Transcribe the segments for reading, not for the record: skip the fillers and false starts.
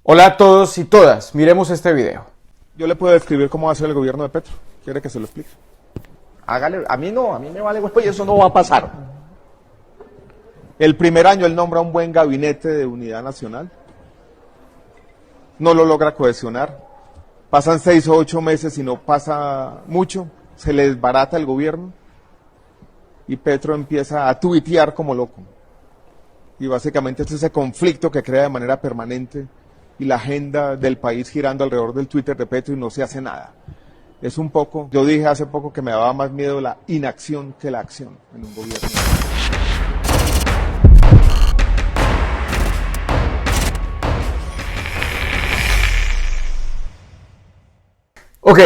Hola a todos y todas, miremos este video. Yo le puedo describir cómo va a ser el gobierno de Petro. ¿Quiere que se lo explique? Hágale, a mí no, a mí me vale huevo y eso no va a pasar. El primer año él nombra un buen gabinete de unidad nacional. No lo logra cohesionar. Pasan 6 o 8 meses y no pasa mucho. Se le desbarata el gobierno. Y Petro empieza a tuitear como loco. Y básicamente es ese conflicto que crea de manera permanente y la agenda del país girando alrededor del Twitter de Petro y no se hace nada. Es un poco, yo dije hace poco que me daba más miedo la inacción que la acción en un gobierno. Ok,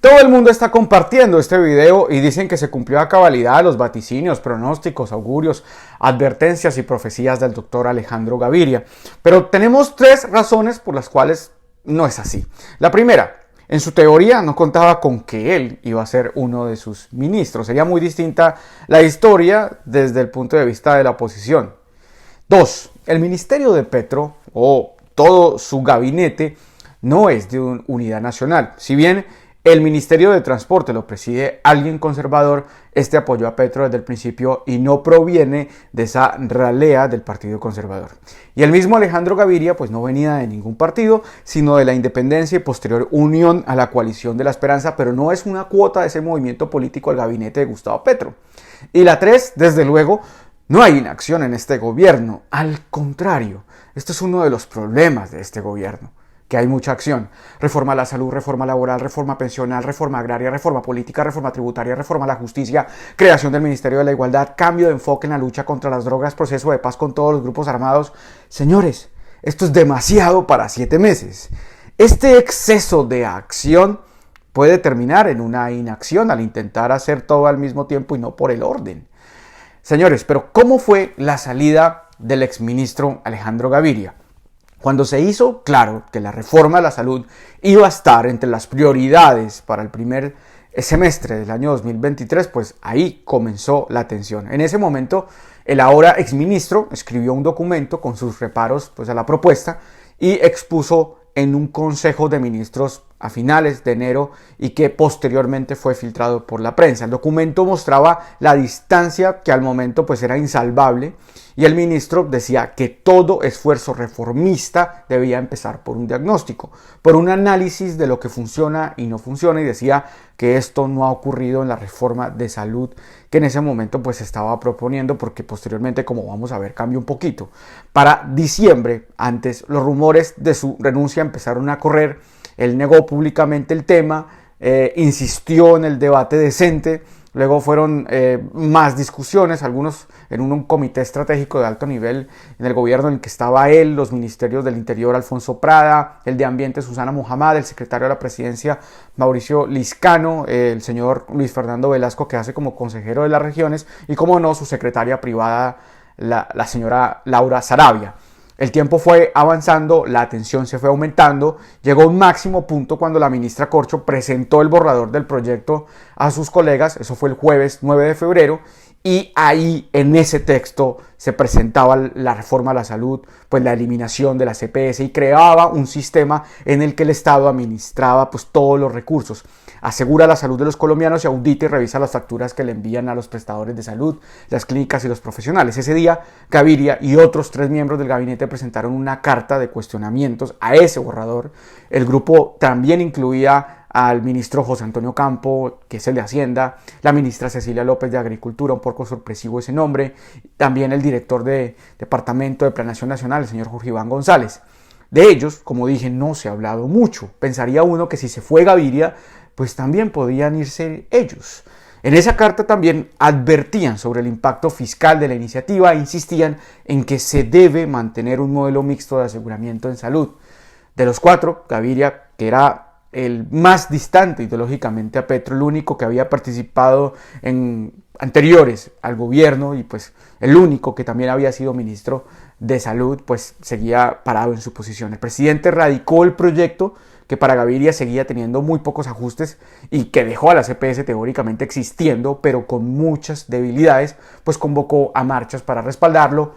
todo el mundo está compartiendo este video y dicen que se cumplió a cabalidad los vaticinios, pronósticos, augurios, advertencias y profecías del doctor Alejandro Gaviria. Pero tenemos 3 razones por las cuales no es así. La primera, en su teoría no contaba con que él iba a ser uno de sus ministros. Sería muy distinta la historia desde el punto de vista de la oposición. 2, el ministerio de Petro o todo su gabinete no es de unidad nacional. Si bien el Ministerio de Transporte lo preside alguien conservador, este apoyó a Petro desde el principio y no proviene de esa ralea del Partido Conservador. Y el mismo Alejandro Gaviria pues no venía de ningún partido, sino de la independencia y posterior unión a la coalición de la esperanza, pero no es una cuota de ese movimiento político al gabinete de Gustavo Petro. Y la 3, desde luego, no hay inacción en este gobierno. Al contrario, este es uno de los problemas de este gobierno, que hay mucha acción. Reforma a la salud, reforma laboral, reforma pensional, reforma agraria, reforma política, reforma tributaria, reforma a la justicia, creación del Ministerio de la Igualdad, cambio de enfoque en la lucha contra las drogas, proceso de paz con todos los grupos armados. Señores, esto es demasiado para 7 meses. Este exceso de acción puede terminar en una inacción al intentar hacer todo al mismo tiempo y no por el orden. Señores, pero ¿cómo fue la salida del exministro Alejandro Gaviria? Cuando se hizo claro que la reforma a la salud iba a estar entre las prioridades para el primer semestre del año 2023, pues ahí comenzó la tensión. En ese momento, el ahora exministro escribió un documento con sus reparos pues, a la propuesta y expuso en un consejo de ministros a finales de enero y que posteriormente fue filtrado por la prensa. El documento mostraba la distancia que al momento pues era insalvable y el ministro decía que todo esfuerzo reformista debía empezar por un diagnóstico, por un análisis de lo que funciona y no funciona, y decía que esto no ha ocurrido en la reforma de salud que en ese momento pues se estaba proponiendo, porque posteriormente, como vamos a ver, cambia un poquito. Para diciembre, antes, los rumores de su renuncia empezaron a correr. Él negó públicamente el tema, insistió en el debate decente. Luego fueron más discusiones, algunos en un comité estratégico de alto nivel en el gobierno en el que estaba él, los ministerios del Interior Alfonso Prada, el de Ambiente Susana Muhammad, el secretario de la Presidencia Mauricio Liscano, el señor Luis Fernando Velasco, que hace como consejero de las regiones, y como no, su secretaria privada, la señora Laura Sarabia. El tiempo fue avanzando, la tensión se fue aumentando, llegó a un máximo punto cuando la ministra Corcho presentó el borrador del proyecto a sus colegas. Eso fue el jueves 9 de febrero, y ahí en ese texto se presentaba la reforma a la salud, pues la eliminación de la CPS, y creaba un sistema en el que el Estado administraba pues todos los recursos, asegura la salud de los colombianos y audita y revisa las facturas que le envían a los prestadores de salud, las clínicas y los profesionales. Ese día, Gaviria y otros 3 miembros del gabinete presentaron una carta de cuestionamientos a ese borrador. El grupo también incluía al ministro José Antonio Campo, que es el de Hacienda, la ministra Cecilia López de Agricultura, un poco sorpresivo ese nombre, también el director de Departamento de Planeación Nacional, el señor Jorge Iván González. De ellos, como dije, no se ha hablado mucho. Pensaría uno que si se fue Gaviria, pues también podían irse ellos. En esa carta también advertían sobre el impacto fiscal de la iniciativa e insistían en que se debe mantener un modelo mixto de aseguramiento en salud. De los 4, Gaviria, que era el más distante ideológicamente a Petro, el único que había participado en anteriores al gobierno y pues el único que también había sido ministro de salud, pues seguía parado en su posición. El presidente radicó el proyecto, que para Gaviria seguía teniendo muy pocos ajustes y que dejó a la CPS teóricamente existiendo, pero con muchas debilidades, pues convocó a marchas para respaldarlo.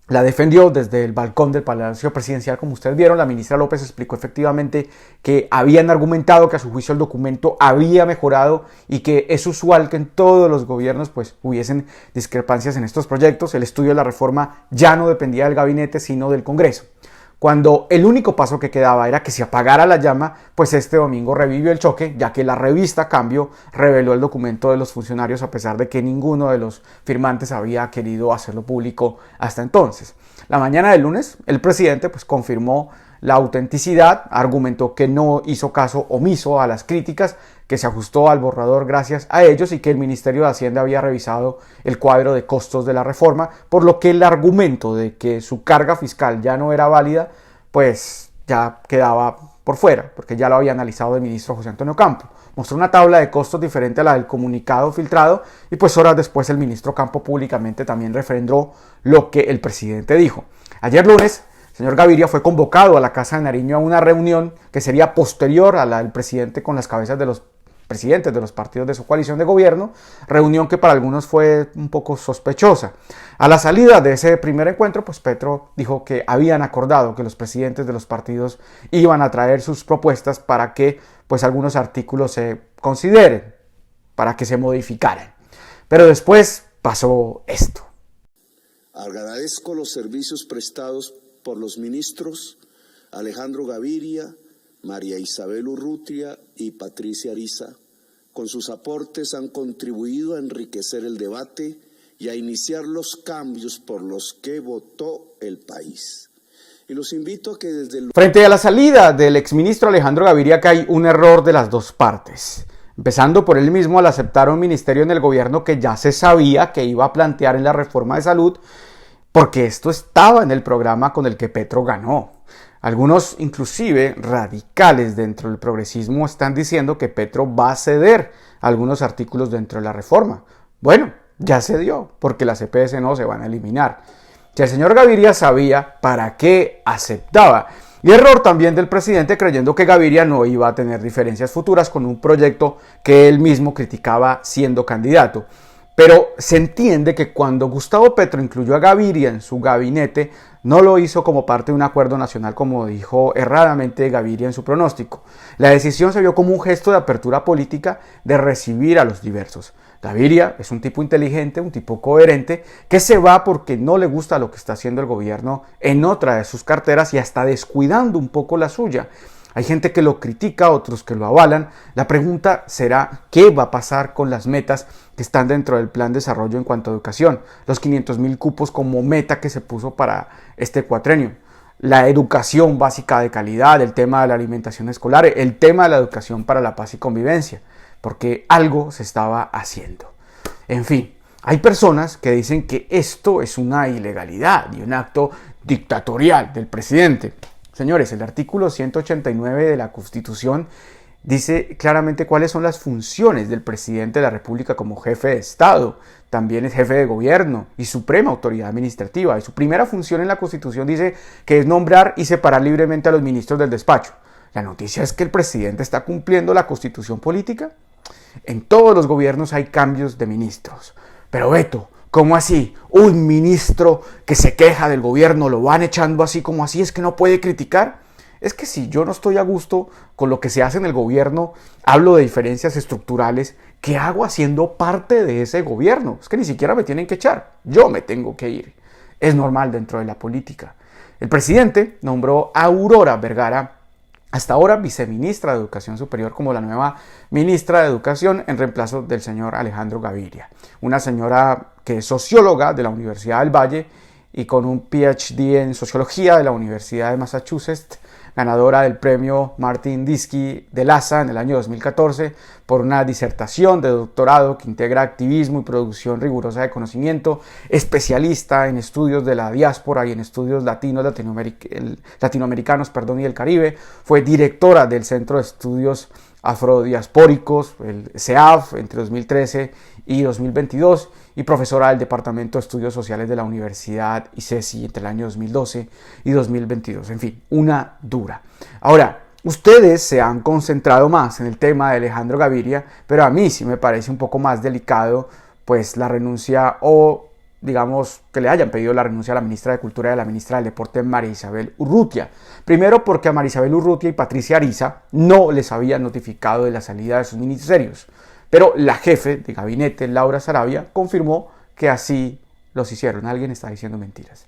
la defendió desde el balcón del Palacio Presidencial, como ustedes vieron. La ministra López explicó efectivamente que habían argumentado que a su juicio el documento había mejorado y que es usual que en todos los gobiernos pues hubiesen discrepancias en estos proyectos. El estudio de la reforma ya no dependía del gabinete sino del Congreso. Cuando el único paso que quedaba era que se apagara la llama, pues este domingo revivió el choque, ya que la revista Cambio reveló el documento de los funcionarios a pesar de que ninguno de los firmantes había querido hacerlo público hasta entonces. La mañana del lunes, el presidente pues confirmó la autenticidad, argumentó que no hizo caso omiso a las críticas, que se ajustó al borrador gracias a ellos y que el Ministerio de Hacienda había revisado el cuadro de costos de la reforma, por lo que el argumento de que su carga fiscal ya no era válida, pues ya quedaba por fuera, porque ya lo había analizado el ministro José Antonio Campo. Mostró una tabla de costos diferente a la del comunicado filtrado y pues horas después el ministro Campo públicamente también refrendó lo que el presidente dijo. Ayer lunes, el señor Gaviria fue convocado a la Casa de Nariño a una reunión que sería posterior a la del presidente con las cabezas de los presidentes de los partidos de su coalición de gobierno, reunión que para algunos fue un poco sospechosa. A la salida de ese primer encuentro, pues Petro dijo que habían acordado que los presidentes de los partidos iban a traer sus propuestas para que pues algunos artículos se consideren, para que se modificaran. Pero después pasó esto. Agradezco los servicios prestados por los ministros Alejandro Gaviria, María Isabel Urrutia y Patricia Ariza. Con sus aportes han contribuido a enriquecer el debate y a iniciar los cambios por los que votó el país. Y los invito a que desde el... Frente a la salida del exministro Alejandro Gaviria, que hay un error de las dos partes. Empezando por él mismo al aceptar un ministerio en el gobierno que ya se sabía que iba a plantear en la reforma de salud, porque esto estaba en el programa con el que Petro ganó. Algunos, inclusive radicales dentro del progresismo, están diciendo que Petro va a ceder algunos artículos dentro de la reforma. Bueno, ya cedió, porque las EPS no se van a eliminar. Si el señor Gaviria sabía para qué aceptaba. Y error también del presidente creyendo que Gaviria no iba a tener diferencias futuras con un proyecto que él mismo criticaba siendo candidato. Pero se entiende que cuando Gustavo Petro incluyó a Gaviria en su gabinete, no lo hizo como parte de un acuerdo nacional, como dijo erradamente Gaviria en su pronóstico. La decisión se vio como un gesto de apertura política de recibir a los diversos. Gaviria es un tipo inteligente, un tipo coherente, que se va porque no le gusta lo que está haciendo el gobierno en otra de sus carteras y hasta descuidando un poco la suya. Hay gente que lo critica, otros que lo avalan. La pregunta será, ¿qué va a pasar con las metas que están dentro del plan de desarrollo en cuanto a educación? Los 500.000 cupos como meta que se puso para este cuatrenio. La educación básica de calidad, el tema de la alimentación escolar, el tema de la educación para la paz y convivencia, porque algo se estaba haciendo. En fin, hay personas que dicen que esto es una ilegalidad y un acto dictatorial del presidente. Señores, el artículo 189 de la Constitución dice claramente cuáles son las funciones del presidente de la República como jefe de Estado. También es jefe de gobierno y suprema autoridad administrativa. Y su primera función en la Constitución dice que es nombrar y separar libremente a los ministros del despacho. La noticia es que el presidente está cumpliendo la Constitución política. En todos los gobiernos hay cambios de ministros. Pero Beto, ¿cómo así? ¿Un ministro que se queja del gobierno lo van echando así como así? ¿Es que no puede criticar? Es que si yo no estoy a gusto con lo que se hace en el gobierno, hablo de diferencias estructurales, ¿qué hago haciendo parte de ese gobierno? Es que ni siquiera me tienen que echar, yo me tengo que ir. Es normal dentro de la política. El presidente nombró a Aurora Vergara, hasta ahora viceministra de Educación Superior, como la nueva ministra de Educación en reemplazo del señor Alejandro Gaviria. Una señora que es socióloga de la Universidad del Valle y con un PhD en Sociología de la Universidad de Massachusetts, ganadora del premio Martin Diskey de LASA en el año 2014 por una disertación de doctorado que integra activismo y producción rigurosa de conocimiento, especialista en estudios de la diáspora y en estudios latinoamericanos y del Caribe. Fue directora del Centro de Estudios Afrodiaspóricos, el CEAF, entre 2013 y 2022, y profesora del Departamento de Estudios Sociales de la Universidad ICESI entre el año 2012 y 2022. En fin, una dura. Ahora, ustedes se han concentrado más en el tema de Alejandro Gaviria, pero a mí sí me parece un poco más delicado, pues la renuncia o digamos, que le hayan pedido la renuncia a la ministra de Cultura y a la ministra del Deporte, María Isabel Urrutia. Primero porque a María Isabel Urrutia y Patricia Ariza no les habían notificado de la salida de sus ministerios, pero la jefe de gabinete, Laura Sarabia, confirmó que así los hicieron. Alguien está diciendo mentiras.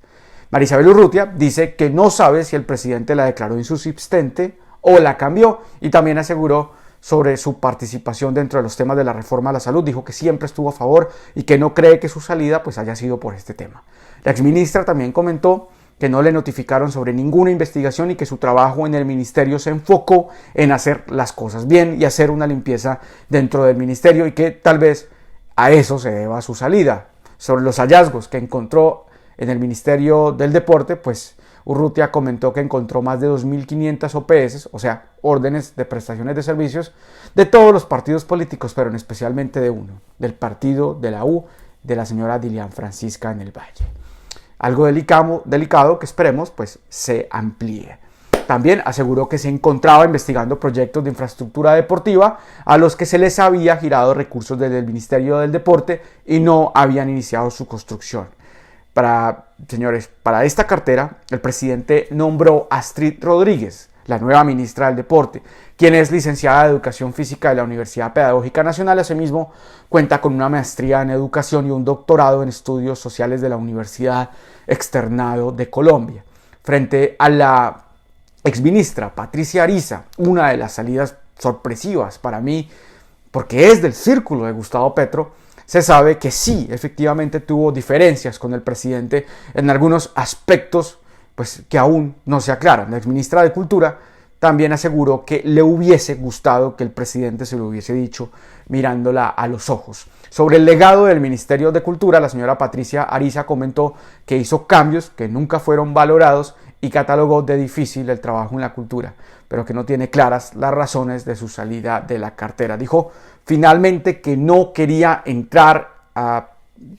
María Isabel Urrutia dice que no sabe si el presidente la declaró insubsistente o la cambió, y también aseguró sobre su participación dentro de los temas de la reforma a la salud. Dijo que siempre estuvo a favor y que no cree que su salida pues haya sido por este tema. La exministra también comentó que no le notificaron sobre ninguna investigación y que su trabajo en el ministerio se enfocó en hacer las cosas bien y hacer una limpieza dentro del ministerio, y que tal vez a eso se deba su salida. Sobre los hallazgos que encontró en el Ministerio del Deporte, pues Urrutia comentó que encontró más de 2.500 OPS, o sea, órdenes de prestaciones de servicios, de todos los partidos políticos, pero especialmente de uno, del partido de la U, de la señora Dilian Francisca en el Valle. Algo delicado que esperemos pues se amplíe. También aseguró que se encontraba investigando proyectos de infraestructura deportiva a los que se les había girado recursos desde el Ministerio del Deporte y no habían iniciado su construcción. Señores, para esta cartera, el presidente nombró a Astrid Rodríguez, la nueva ministra del Deporte, quien es licenciada de Educación Física de la Universidad Pedagógica Nacional. Asimismo, cuenta con una maestría en Educación y un doctorado en Estudios Sociales de la Universidad Externado de Colombia. Frente a la exministra Patricia Ariza, una de las salidas sorpresivas para mí, porque es del círculo de Gustavo Petro, se sabe que sí, efectivamente tuvo diferencias con el presidente en algunos aspectos pues, que aún no se aclaran. La exministra de Cultura también aseguró que le hubiese gustado que el presidente se lo hubiese dicho mirándola a los ojos. Sobre el legado del Ministerio de Cultura, la señora Patricia Ariza comentó que hizo cambios que nunca fueron valorados y catalogó de difícil el trabajo en la cultura, pero que no tiene claras las razones de su salida de la cartera. Dijo finalmente que no quería entrar a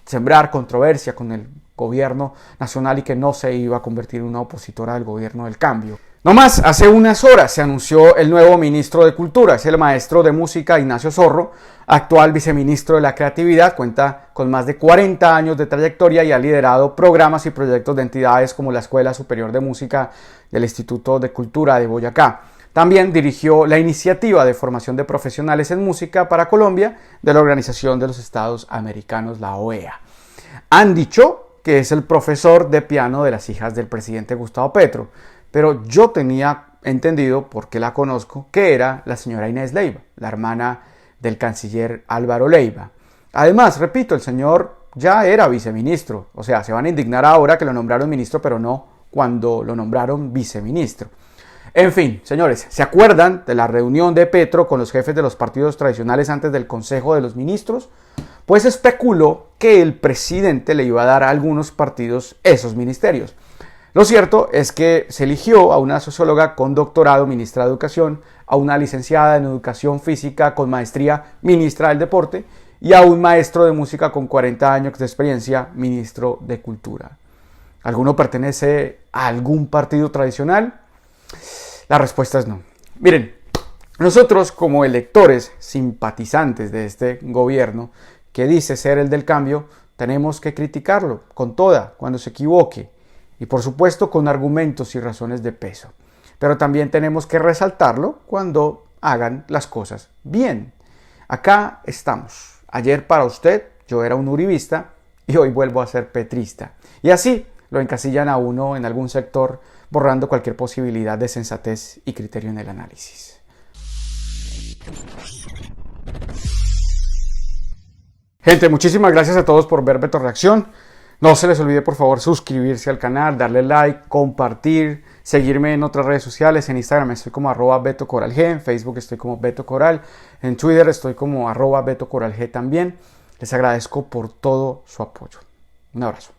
sembrar controversia con el gobierno nacional y que no se iba a convertir en una opositora del gobierno del cambio. No más, hace unas horas se anunció el nuevo ministro de Cultura, es el maestro de música Ignacio Zorro, actual viceministro de la Creatividad. Cuenta con más de 40 años de trayectoria y ha liderado programas y proyectos de entidades como la Escuela Superior de Música del Instituto de Cultura de Boyacá. También dirigió la iniciativa de formación de profesionales en música para Colombia de la Organización de los Estados Americanos, la OEA. Han dicho que es el profesor de piano de las hijas del presidente Gustavo Petro, pero yo tenía entendido, porque la conozco, que era la señora Inés Leiva, la hermana del canciller Álvaro Leiva. Además, repito, el señor ya era viceministro, o sea, se van a indignar ahora que lo nombraron ministro, pero no cuando lo nombraron viceministro. En fin, señores, ¿se acuerdan de la reunión de Petro con los jefes de los partidos tradicionales antes del Consejo de los Ministros? Pues especuló que el presidente le iba a dar a algunos partidos esos ministerios. Lo cierto es que se eligió a una socióloga con doctorado, ministra de Educación, a una licenciada en Educación Física con maestría, ministra del Deporte, y a un maestro de música con 40 años de experiencia, ministro de Cultura. ¿Alguno pertenece a algún partido tradicional? La respuesta es no. Miren, nosotros como electores, simpatizantes de este gobierno que dice ser el del cambio, tenemos que criticarlo con toda cuando se equivoque. Y por supuesto con argumentos y razones de peso. Pero también tenemos que resaltarlo cuando hagan las cosas bien. Acá estamos. Ayer para usted yo era un uribista y hoy vuelvo a ser petrista. Y así lo encasillan a uno en algún sector, borrando cualquier posibilidad de sensatez y criterio en el análisis. Gente, muchísimas gracias a todos por ver Beto Reacción. No se les olvide por favor suscribirse al canal, darle like, compartir, seguirme en otras redes sociales. En Instagram estoy como @BetoCoralG, en Facebook estoy como Beto Coral, en Twitter estoy como @BetoCoralG también. Les agradezco por todo su apoyo. Un abrazo.